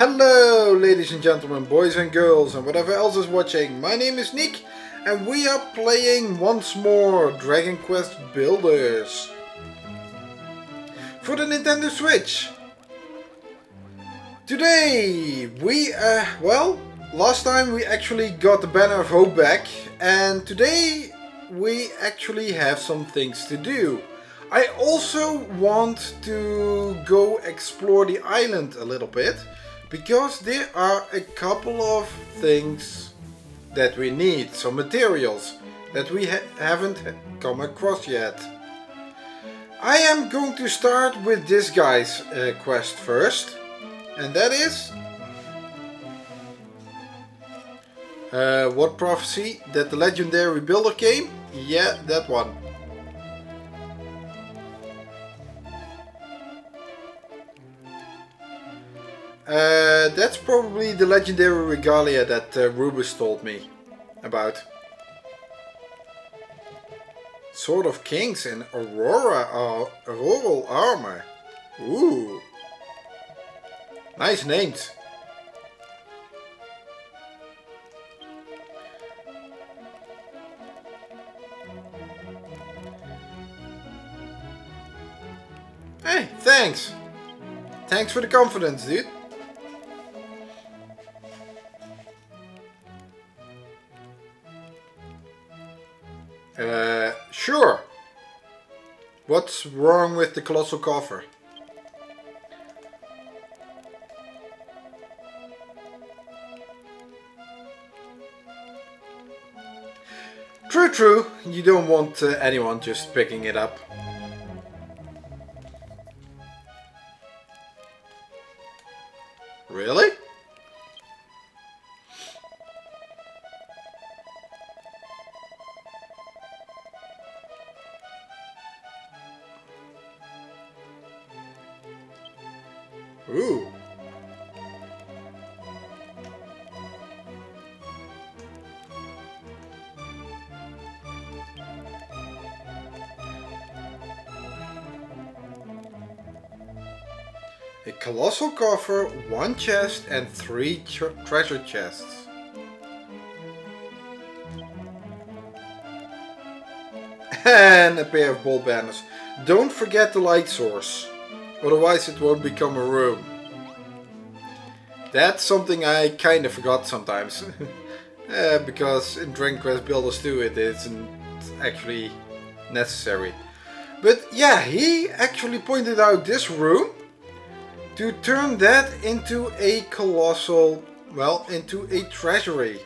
Hello ladies and gentlemen, boys and girls and whatever else is watching. My name is Nick and we are playing once more Dragon Quest Builders for the Nintendo Switch. Today we, last time we actually got the Banner of Hope back, and today we actually have some things to do. I also want to go explore the island a little bit, because there are a couple of things that we need, some materials that we haven't come across yet. I am going to start with this guy's quest first, and that is what prophecy? That the legendary builder came? Yeah, that one. That's probably the legendary regalia that Rubus told me about. Sword of Kings and auroral armor. Ooh. Nice names. Hey, thanks. Thanks for the confidence, dude. Sure. What's wrong with the Colossal Coffer? True. You don't want anyone just picking it up. Really? Ooh. A colossal coffer, 1 chest and 3 treasure chests. And a pair of bolt banners. Don't forget the light source. Otherwise it won't become a room. That's something I kind of forgot sometimes. Because in Dragon Quest Builders 2 it isn't actually necessary. But yeah, he actually pointed out this room to turn that into a colossal, well, into a treasury.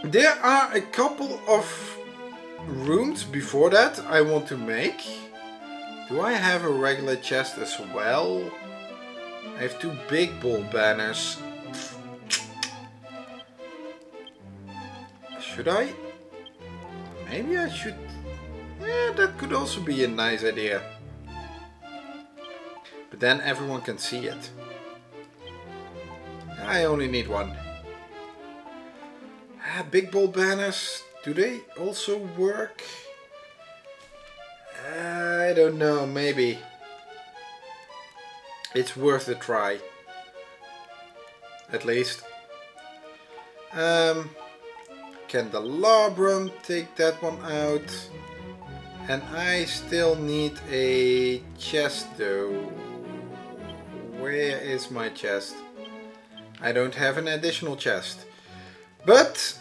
There are a couple of rooms before that I want to make. Do I have a regular chest as well? I have 2 big bolt banners. Should I? Maybe I should. Yeah, that could also be a nice idea. But then everyone can see it. I only need 1. Big bolt banners. Do they also work? I don't know, maybe. It's worth a try. At least. Candelabrum, take that one out. And I still need a chest though. Where is my chest? I don't have an additional chest. But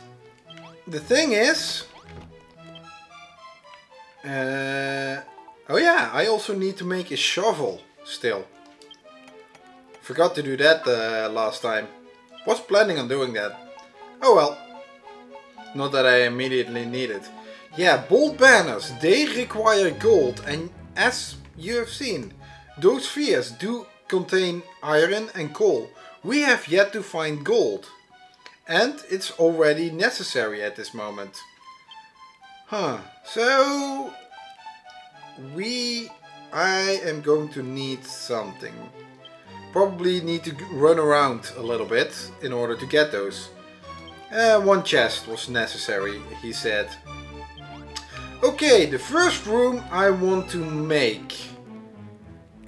the thing is, oh yeah, I also need to make a shovel still. Forgot to do that last time. Was planning on doing that. Oh well. Not that I immediately need it. Yeah, bolt banners, they require gold, and as you have seen, those spheres do contain iron and coal. We have yet to find gold. And it's already necessary at this moment. So I am going to need something. Probably need to run around a little bit in order to get those. 1 chest was necessary, he said. Okay, the first room I want to make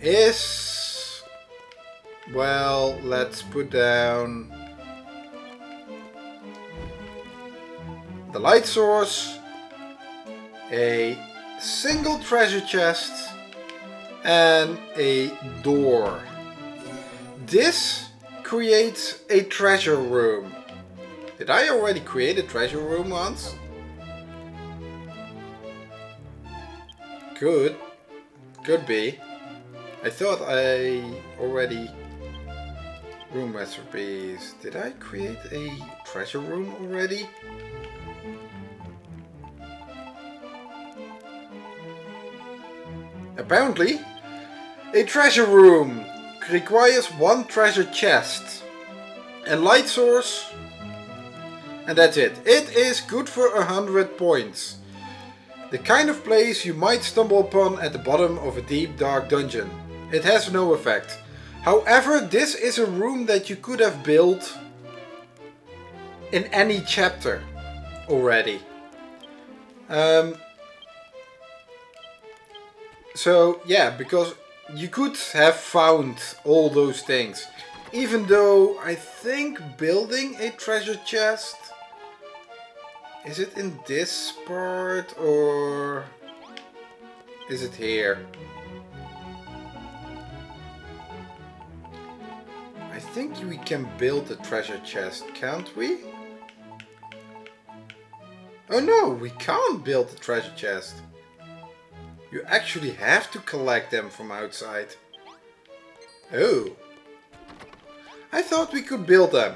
is... Well, let's put down the light source, a single treasure chest, and a door. This creates a treasure room. Did I already create a treasure room once? Could be. I thought I already... Room recipes. Did I create a treasure room already? Apparently, a treasure room requires one treasure chest and light source, and that's it. It is good for 100 points. The kind of place you might stumble upon at the bottom of a deep dark dungeon. It has no effect. However, this is a room that you could have built in any chapter already. So yeah, because you could have found all those things. Even though I think building a treasure chest... Is it in this part or is it here? I think we can build a treasure chest, can't we? Oh no, we can't build a treasure chest. You actually have to collect them from outside. Oh. I thought we could build them.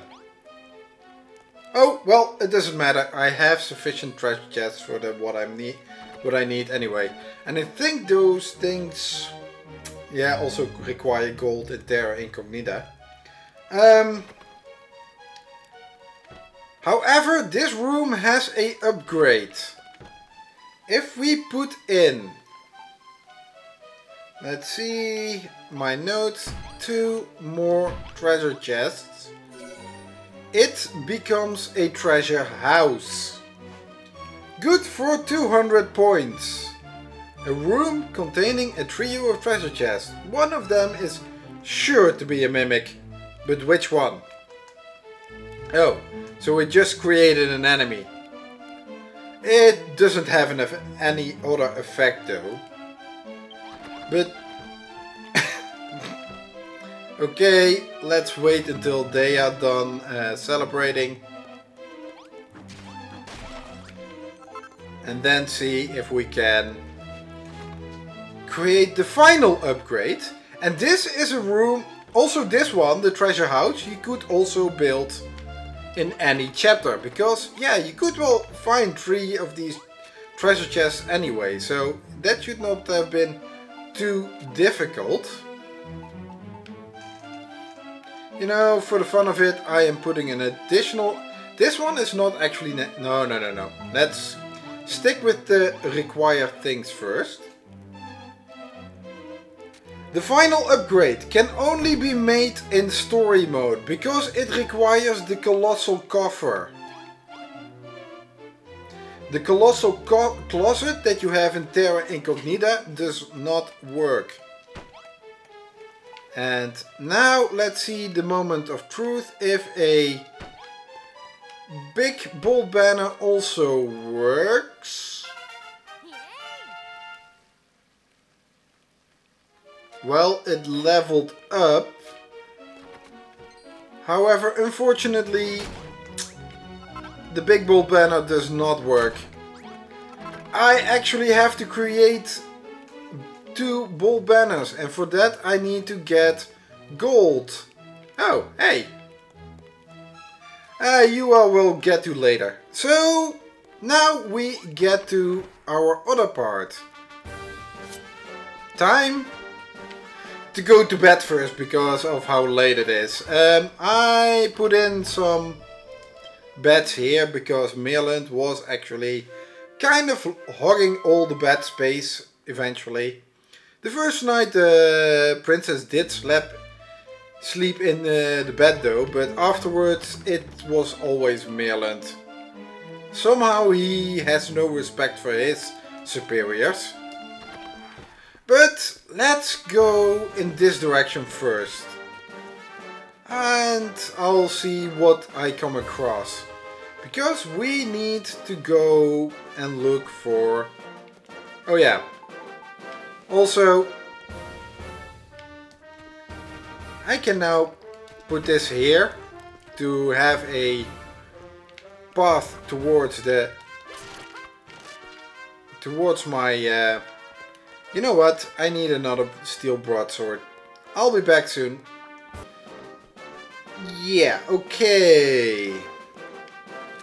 Oh, well, it doesn't matter. I have sufficient treasure chests for what I need anyway. And I think those things, yeah, also require gold in Terra Incognita. However, this room has a upgrade. If we put in, let's see, my notes, 2 more treasure chests, it becomes a treasure house. Good for 200 points. A room containing a trio of treasure chests. One of them is sure to be a mimic. But which one? Oh, so we just created an enemy. It doesn't have any other effect though. But okay, let's wait until they are done celebrating. And then see if we can create the final upgrade. And this is a room, also this one, the treasure house, you could also build in any chapter. Because, yeah, you could well find 3 of these treasure chests anyway. So that should not have been too difficult. You know, for the fun of it, I am putting an additional... This one is not actually... No. Let's stick with the required things first. The final upgrade can only be made in story mode, because it requires the Colossal Coffer. The Colossal Closet that you have in Terra Incognita does not work. And now let's see the moment of truth, if a big bold banner also works. Well, it leveled up. However, unfortunately, the big bold banner does not work. I actually have to create 2 bold banners, and for that I need to get gold. Oh, hey. You all will get to later. So, now we get to our other part. Time to go to bed first, because of how late it is. I put in some beds here, because Merland was actually kind of hogging all the bed space eventually. The first night the princess did sleep in the bed though, but afterwards it was always Merland. Somehow he has no respect for his superiors. But let's go in this direction first. And I'll see what I come across. Because we need to go and look for... Oh yeah. Also, I can now put this here to have a path towards my... You know what? I need another steel broadsword. I'll be back soon. Yeah, okay.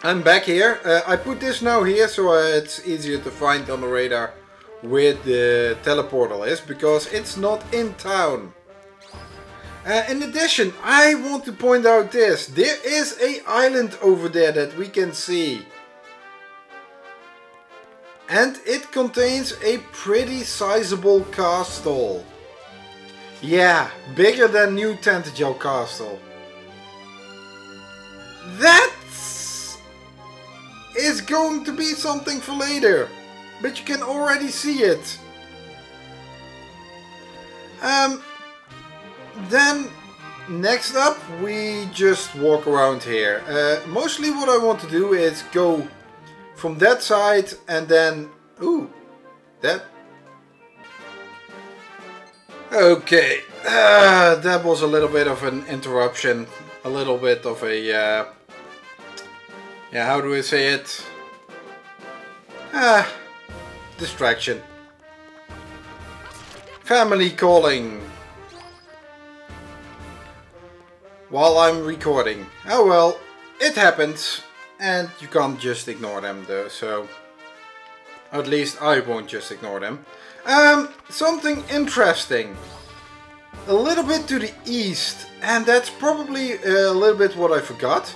I'm back here. I put this now here so it's easier to find on the radar where the teleportal is, because it's not in town. In addition, I want to point out this. There is an island over there that we can see. And it contains a pretty sizable castle. Yeah, bigger than New Tantegel Castle. That is going to be something for later. But you can already see it. Then next up we just walk around here. Mostly what I want to do is go from that side and then... Ooh, that... Okay, that was a little bit of an interruption. A little bit of a... yeah, how do I say it? Distraction. Family calling. While I'm recording. Oh well, it happens. And you can't just ignore them though, so... At least I won't just ignore them. Something interesting. A little bit to the east. And that's probably a little bit what I forgot.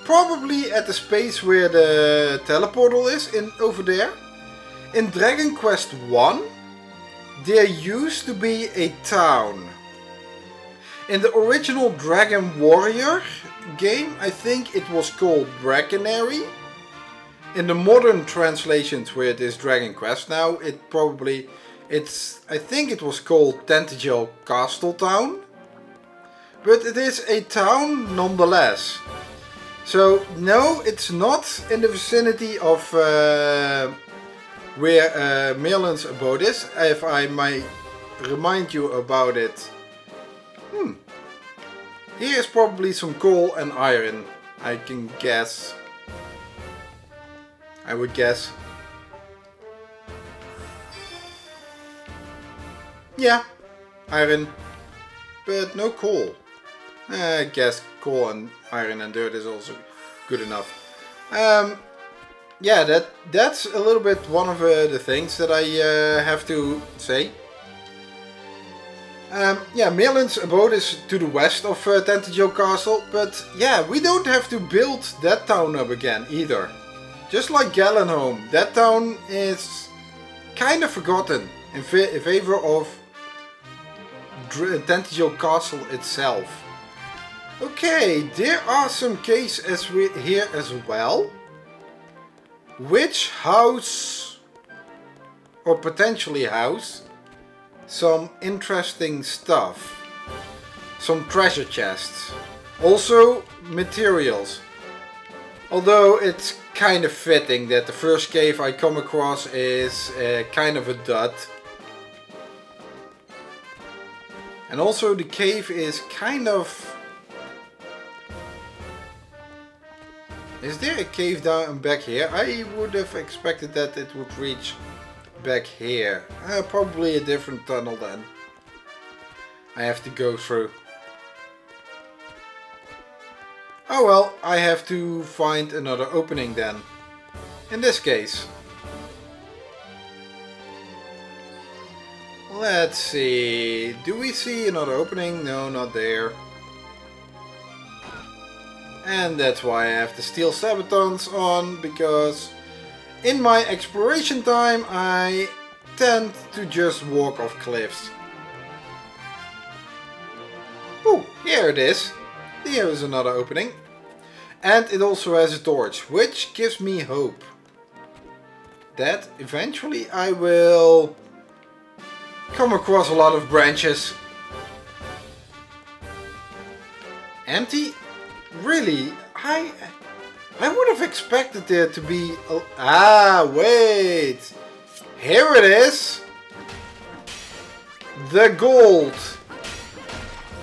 Probably at the space where the teleportal is, over there. In Dragon Quest 1, there used to be a town. In the original Dragon Warrior game, I think it was called Brackenary. In the modern translations where it is Dragon Quest now, I think it was called Tantegel Castle Town. But it is a town nonetheless. So no, it's not in the vicinity of where Merlin's abode is. If I might remind you about it. Here is probably some coal and iron, I can guess. I would guess. Yeah, iron, but no coal. I guess coal and iron and dirt is also good enough. Yeah, that's a little bit one of the things that I have to say. Yeah, Merlin's abode is to the west of Tantegel Castle, but yeah, we don't have to build that town up again either. Just like Gallenholm, that town is kind of forgotten in favor of Tantegel Castle itself. Okay, there are some caves here as well, which house, or potentially house, some interesting stuff. Some treasure chests. Also materials. Although it's kind of fitting that the first cave I come across is kind of a dud. And also the cave is kind of... Is there a cave down back here? I would have expected that it would reach back here. Probably a different tunnel then. I have to go through. Oh well, I have to find another opening then. In this case. Let's see. Do we see another opening? No, not there. And that's why I have the steel sabatons on, because in my exploration time I tend to just walk off cliffs. Oh, here it is. Here is another opening. And it also has a torch, which gives me hope that eventually I will come across a lot of branches. Empty? Really? I would have expected there to be wait. Here it is. The gold.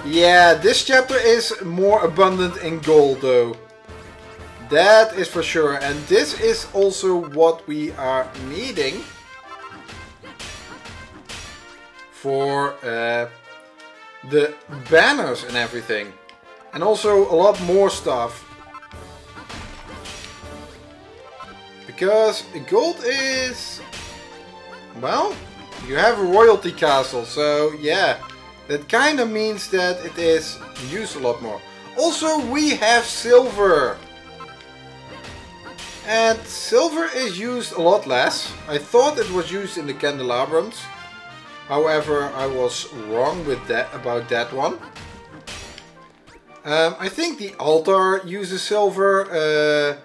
Yeah, this chapter is more abundant in gold though. That is for sure. And this is also what we are needing for the banners and everything. And also a lot more stuff. Because gold is... well, you have a royalty castle, so yeah. That kind of means that it is used a lot more. Also, we have silver. And silver is used a lot less. I thought it was used in the candelabrums. However, I was wrong with that about that one. I think the altar uses silver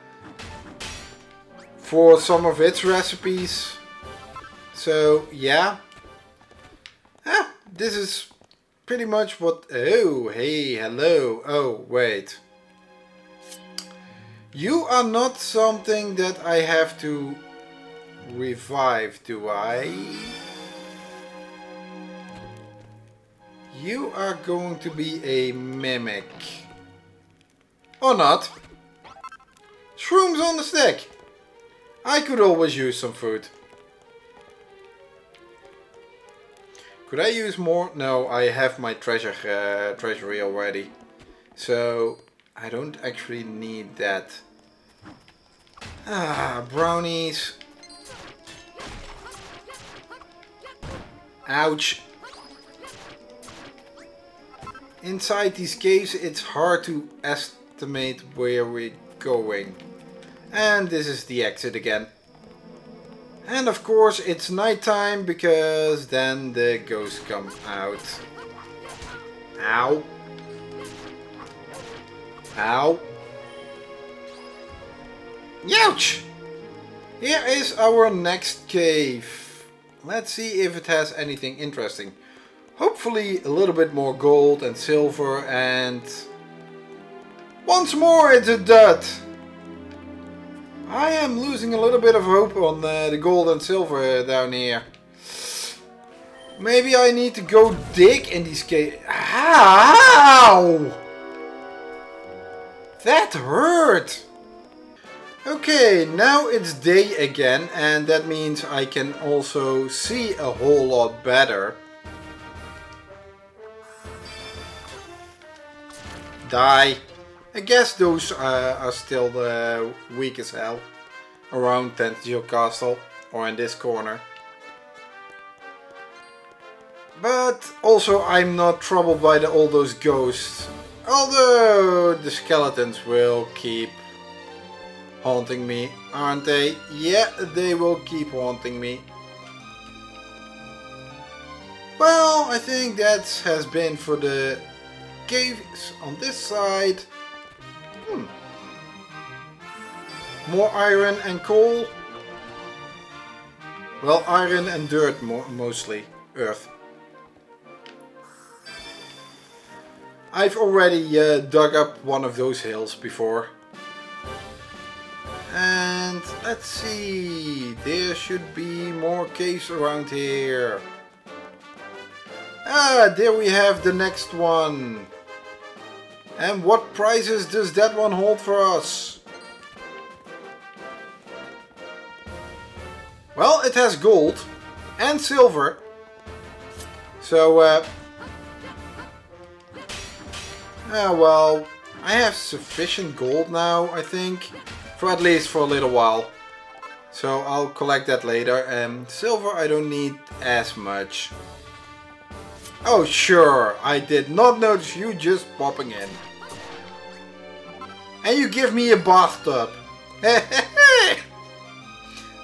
for some of its recipes. So yeah. This is pretty much what... oh, hey, hello. Oh, wait. You are not something that I have to revive, do I? You are going to be a mimic. Or not. Shrooms on the stick. I could always use some food. Could I use more? No, I have my treasury already. So I don't actually need that. Brownies. Ouch. Inside these caves it's hard to estimate where we're going. And this is the exit again. And of course it's nighttime because then the ghosts come out. Ow. Ow. Youch! Here is our next cave. Let's see if it has anything interesting. Hopefully a little bit more gold and silver, and once more it's a dud. I am losing a little bit of hope on the gold and silver down here. Maybe I need to go dig in these caves. Ow! That hurt! Okay, now it's day again, and that means I can also see a whole lot better. Die. I guess those are still weak as hell around Tantegel Castle or in this corner. But also I'm not troubled by all those ghosts. Although the skeletons will keep haunting me, aren't they? Yeah, they will keep haunting me. Well, I think that has been for the caves on this side. More iron and coal. Well, iron and dirt mostly. Earth. I've already dug up one of those hills before. And let's see. There should be more caves around here. There we have the next one. And what prizes does that one hold for us? Well, it has gold and silver. So, well, I have sufficient gold now, I think. For at least for a little while. So I'll collect that later. Silver I don't need as much. Oh sure, I did not notice you just popping in. And you give me a bathtub.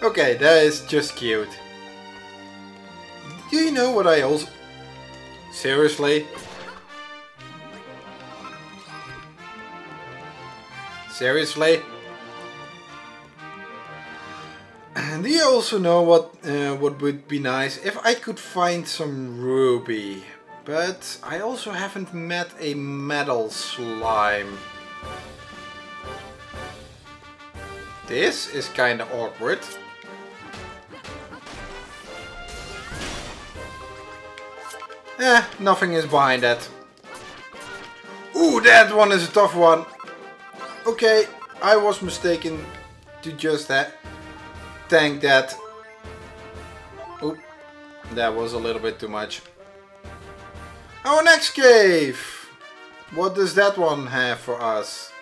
Okay, that is just cute. Do you know what I also... Seriously? Seriously? do you also know what would be nice? If I could find some ruby. But I also haven't met a metal slime. This is kinda awkward. Nothing is behind that. Ooh, that one is a tough one. Okay, I was mistaken to just tank that. Oop, that was a little bit too much. Our next cave. What does that one have for us?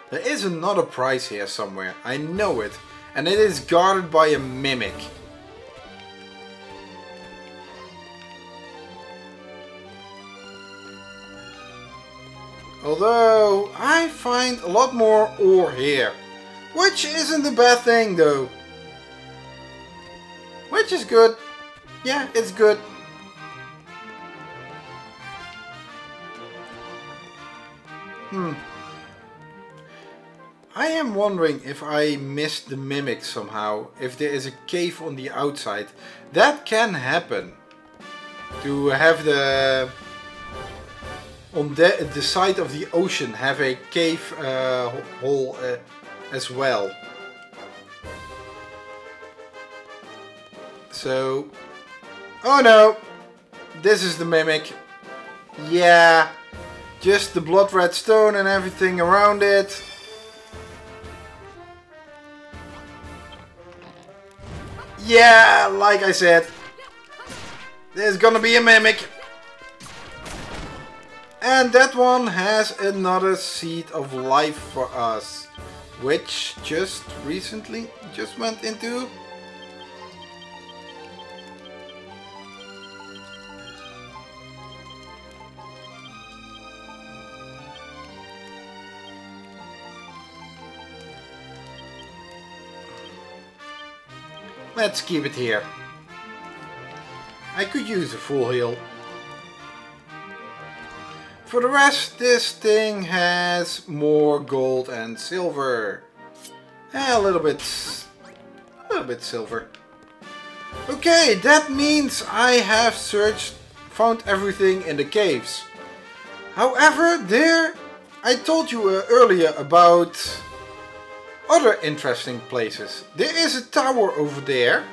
There is another prize here somewhere. I know it. And it is guarded by a mimic. Although, I find a lot more ore here. Which isn't a bad thing though. Which is good. Yeah, it's good. I am wondering if I missed the mimic somehow. If there is a cave on the outside. That can happen. To have the... on the side of the ocean have a cave hole as well. So... oh no! This is the mimic. Yeah. Just the blood red stone and everything around it. Yeah, like I said. There's gonna be a mimic. And that one has another seed of life for us. Which just recently went into... let's keep it here. I could use a full heal. For the rest, this thing has more gold and silver. A little bit silver. Okay, that means I have found everything in the caves. However, I told you earlier about other interesting places. There is a tower over there.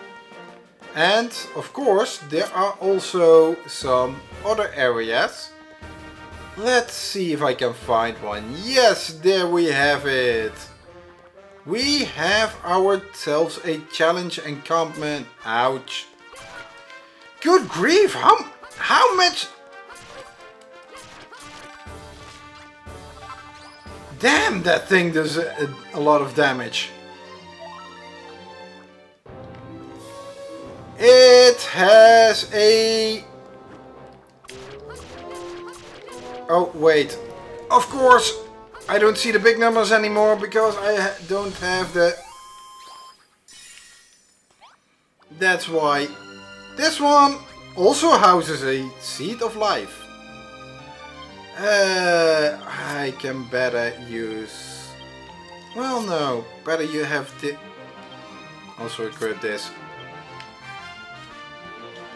And, of course, there are also some other areas. Let's see if I can find one. Yes, there we have it. We have ourselves a challenge encampment. Ouch. Good grief, how much... damn, that thing does a lot of damage. It has a... oh, wait. Of course, I don't see the big numbers anymore because I don't have the... that's why. This one also houses a seed of life. I can better use... well, no. Better you have the... also equip this.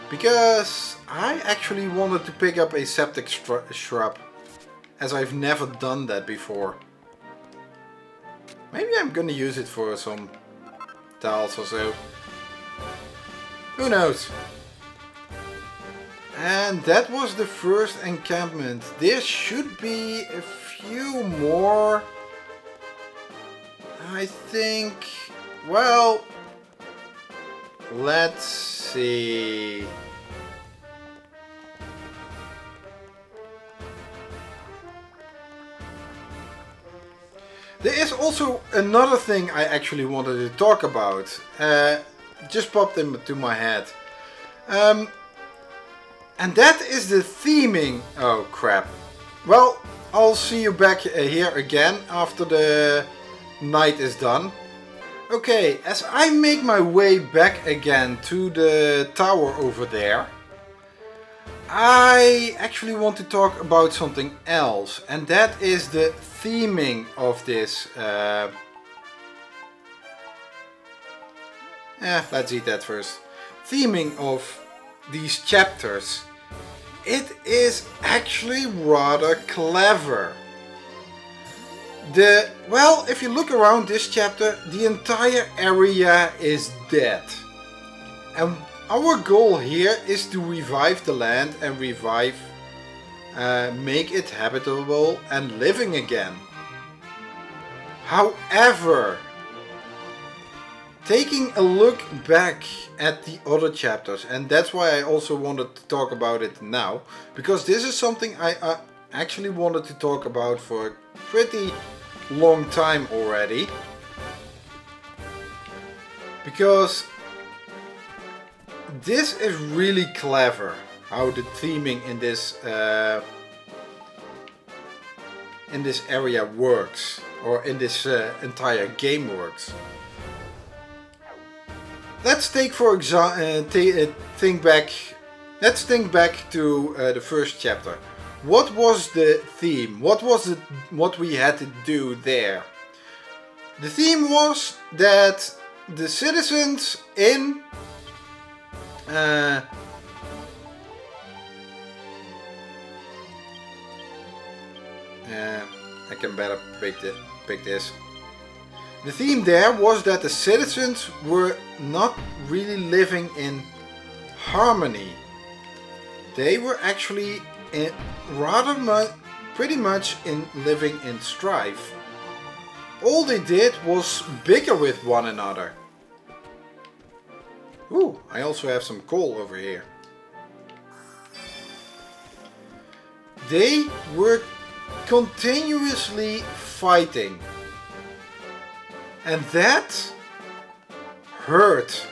Because I actually wanted to pick up a septic shrub. As I've never done that before. Maybe I'm gonna use it for some tiles or so. Who knows? And that was the first encampment. There should be a few more. I think... well... let's see... there is also another thing I actually wanted to talk about. Just popped into my head. And that is the theming. Oh crap. Well, I'll see you back here again after the night is done. Okay, as I make my way back again to the tower over there, I actually want to talk about something else, and that is the theming of this Let's eat that first. Theming of these chapters. It is actually rather clever. Well, if you look around this chapter, the entire area is dead. And our goal here is to revive the land and make it habitable and living again. However, taking a look back at the other chapters, and that's why I also wanted to talk about it now, because this is something I actually wanted to talk about for a pretty long time already, because this is really clever how the theming in this area works, or in this entire game works. Let's think back to the first chapter. What was the theme? What we had to do there? The theme was that the citizens in I can better pick this. The theme there was that the citizens were not really living in harmony. They were actually pretty much living in strife. All they did was bicker with one another. Ooh, I also have some coal over here. They were continuously fighting. And that hurt.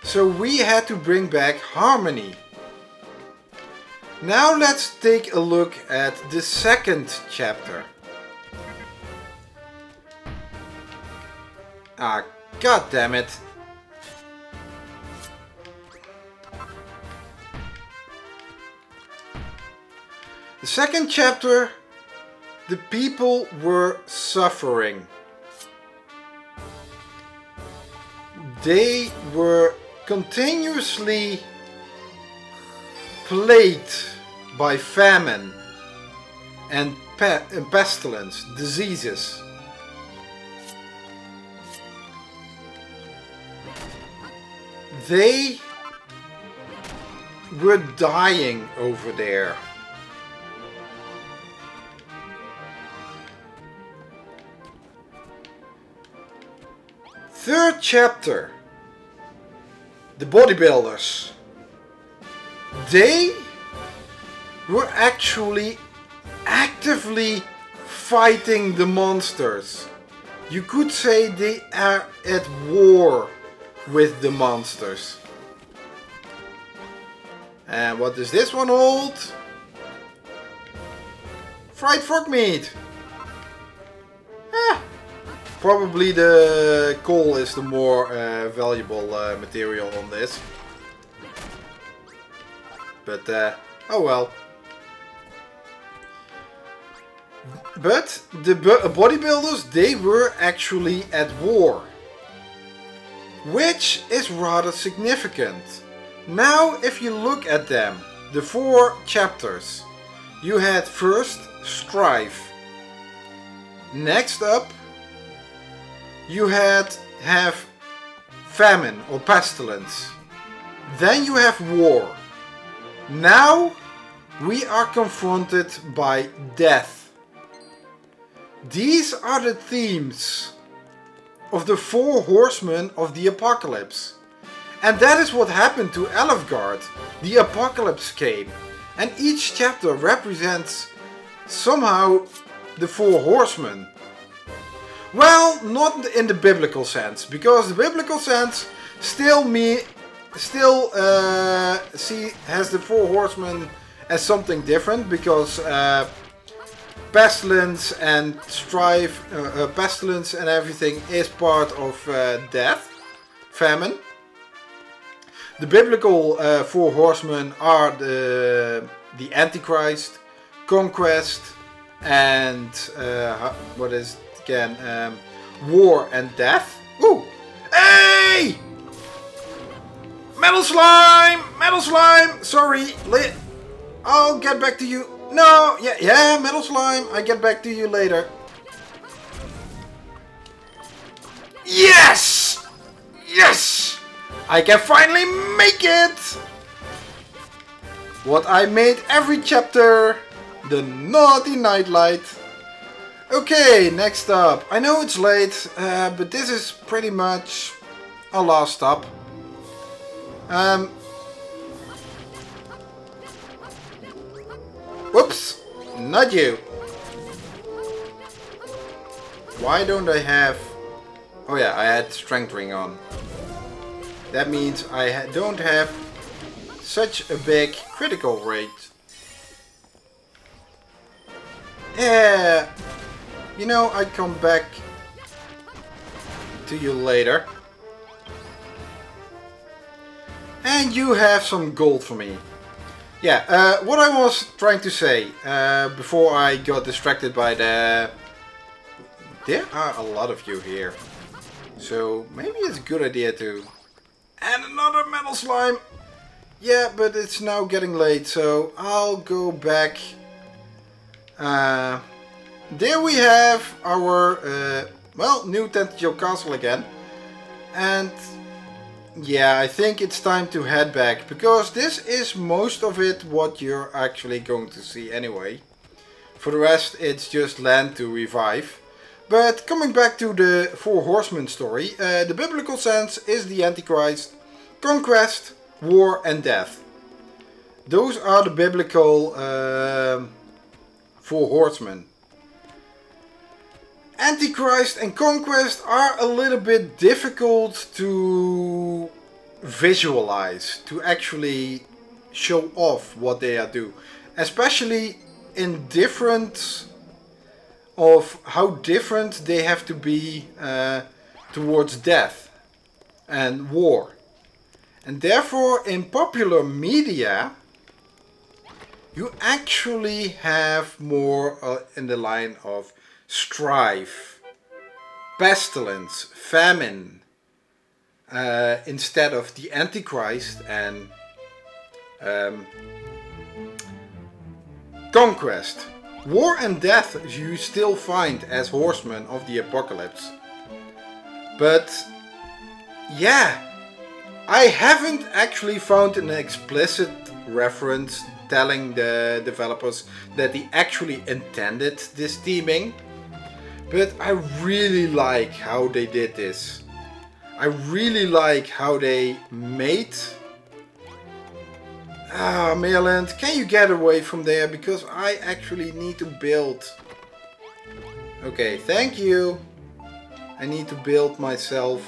So we had to bring back harmony. Now let's take a look at the second chapter. Ah, god damn it. The second chapter, the people were suffering. They were continuously plagued by famine and pestilence, diseases. They were dying over there. Third chapter. The bodybuilders. They were actually actively fighting the monsters. You could say they are at war with the monsters. And what does this one hold? Fried frog meat. Probably the coal is the more valuable material on this. But, oh well. But the bodybuilders, they were actually at war. Which is rather significant. Now, if you look at them, the 4 chapters, you had first strife. Next up, you have famine or pestilence. Then you have war. Now we are confronted by death. These are the themes of the 4 horsemen of the apocalypse. And that is what happened to Elfgard. The apocalypse came. And each chapter represents somehow the 4 horsemen. Well, not in the biblical sense, because the biblical sense still has the 4 horsemen as something different, because pestilence and strife, pestilence and everything is part of death, famine. The biblical 4 horsemen are the Antichrist, conquest, and what is again war and death. Ooh! Hey! Hey! Metal slime! Metal slime! Sorry, I'll get back to you. No, yeah, metal slime. I get back to you later. Yes! Yes! I can finally make it! What I made every chapter. The naughty nightlight. Okay, next up. I know it's late, but this is pretty much a last stop. Whoops! Not you. Why don't I have... Oh yeah, I had strength ring on. That means I don't have such a big critical rate. Yeah. You know, I'd come back to you later. And you have some gold for me. Yeah, what I was trying to say before I got distracted by the... There are a lot of you here. So maybe it's a good idea to... And another metal slime! Yeah, but it's now getting late, so I'll go back. There we have our, well, new Tantegel Castle again. And yeah, I think it's time to head back, because this is most of it what you're actually going to see anyway. For the rest, it's just land to revive. But coming back to the Four Horsemen story, the biblical sense is the Antichrist, conquest, war and death. Those are the biblical Four Horsemen. Antichrist and conquest are a little bit difficult to visualize, to actually show off what they are do, especially in different of how different they have to be towards death and war. And therefore in popular media you actually have more in the line of strife, pestilence, famine, instead of the Antichrist and conquest. War and death you still find as horsemen of the apocalypse. But yeah, I haven't actually found an explicit reference telling the developers that they actually intended this theming. But I really like how they did this. I really like how they made... Ah, Maryland, can you get away from there? Because I actually need to build. Okay, thank you. I need to build myself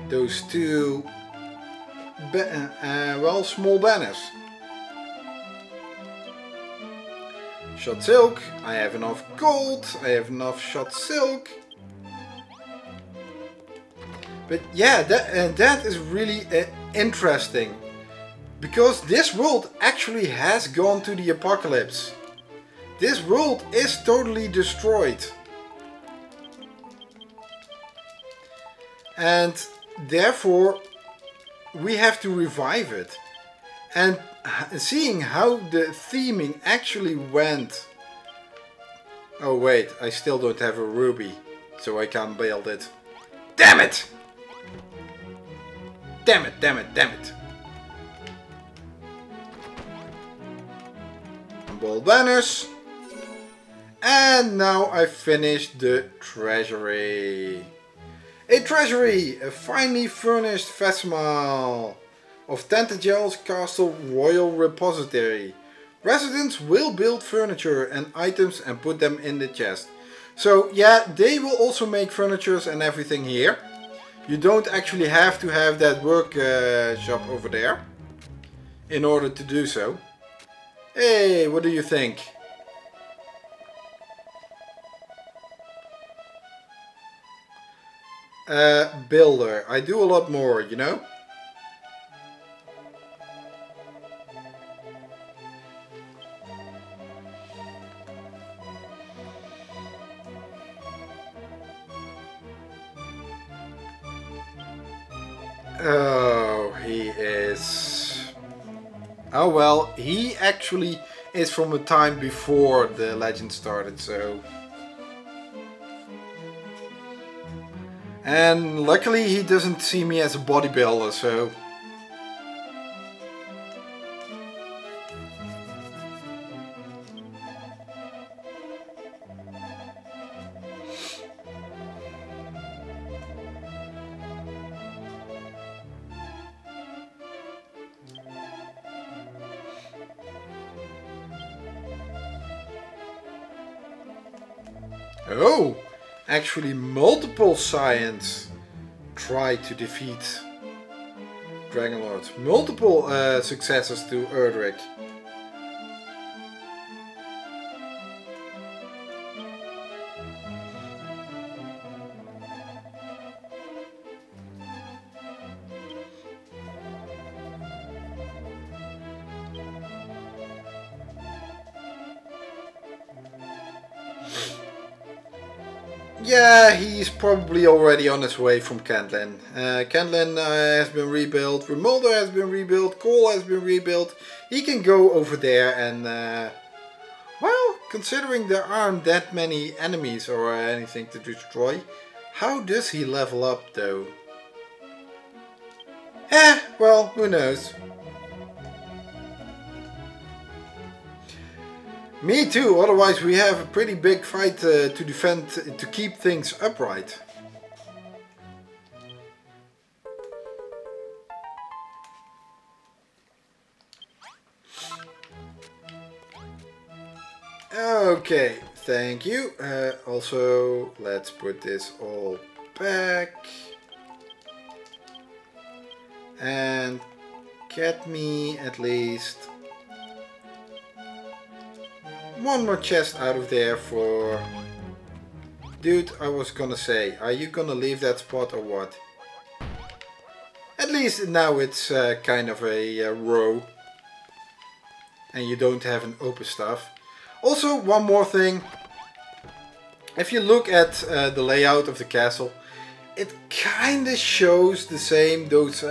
those two, well, small banners. Shot silk, I have enough gold, I have enough shot silk. But yeah, that is really interesting. Because this world actually has gone to the apocalypse. This world is totally destroyed. And therefore we have to revive it. And seeing how the theming actually went. Oh wait, I still don't have a ruby, so I can't build it. Damn it! Damn it, damn it, damn it. Bold banners. And now I finished the treasury. A treasury, a finely furnished facsimile of Tantegel Castle Royal Repository. Residents will build furniture and items and put them in the chest. So yeah, they will also make furnitures and everything here. You don't actually have to have that workshop over there in order to do so. Hey, what do you think? Builder. I do a lot more, you know? Oh, he is... Oh well, he actually is from a time before the legend started, so... And luckily he doesn't see me as a bodybuilder, so... Oh! Actually multiple Science tried to defeat Dragonlords. Multiple successors to Erdrick. Yeah, he's probably already on his way from Kentlin. Kentlin has been rebuilt, Remulder has been rebuilt, Cole has been rebuilt. He can go over there and... well, considering there aren't that many enemies or anything to destroy, how does he level up though? Well, who knows. Me too, otherwise we have a pretty big fight to defend, to keep things upright. Okay, thank you. Also, let's put this all back. And get me at least one more chest out of there for... Dude, I was gonna say, are you gonna leave that spot or what? At least now it's kind of a row. And you don't have an open stuff. Also, one more thing. If you look at the layout of the castle, it kinda shows the same, those...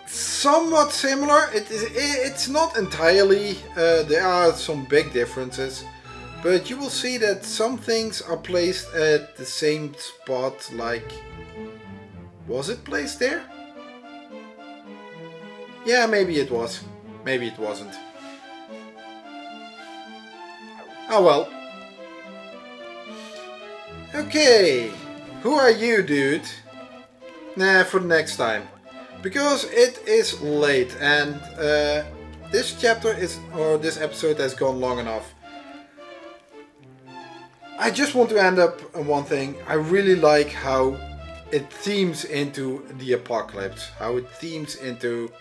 somewhat similar. It's not entirely, there are some big differences, but you will see that some things are placed at the same spot. Like, was it placed there? Yeah, maybe it was, maybe it wasn't. Oh well. Okay, who are you, dude? Nah, for the next time. Because it is late and this chapter is, or this episode has gone long enough. I just want to end up on one thing. I really like how it themes into the apocalypse. How it themes into,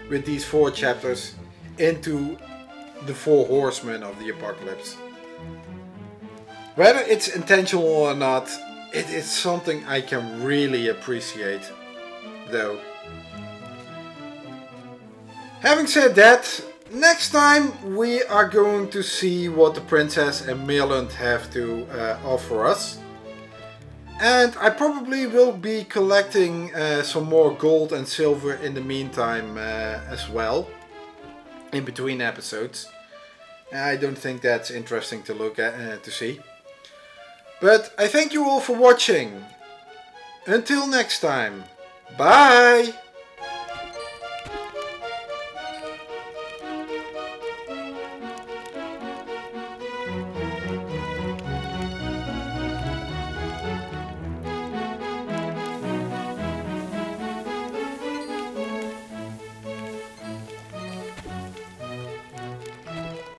with these 4 chapters, into the 4 horsemen of the apocalypse. Whether it's intentional or not, it is something I can really appreciate, though. Having said that, next time we are going to see what the princess and Merlin have to offer us. And I probably will be collecting some more gold and silver in the meantime as well, in between episodes. I don't think that's interesting to look at, to see. But I thank you all for watching. Until next time, bye!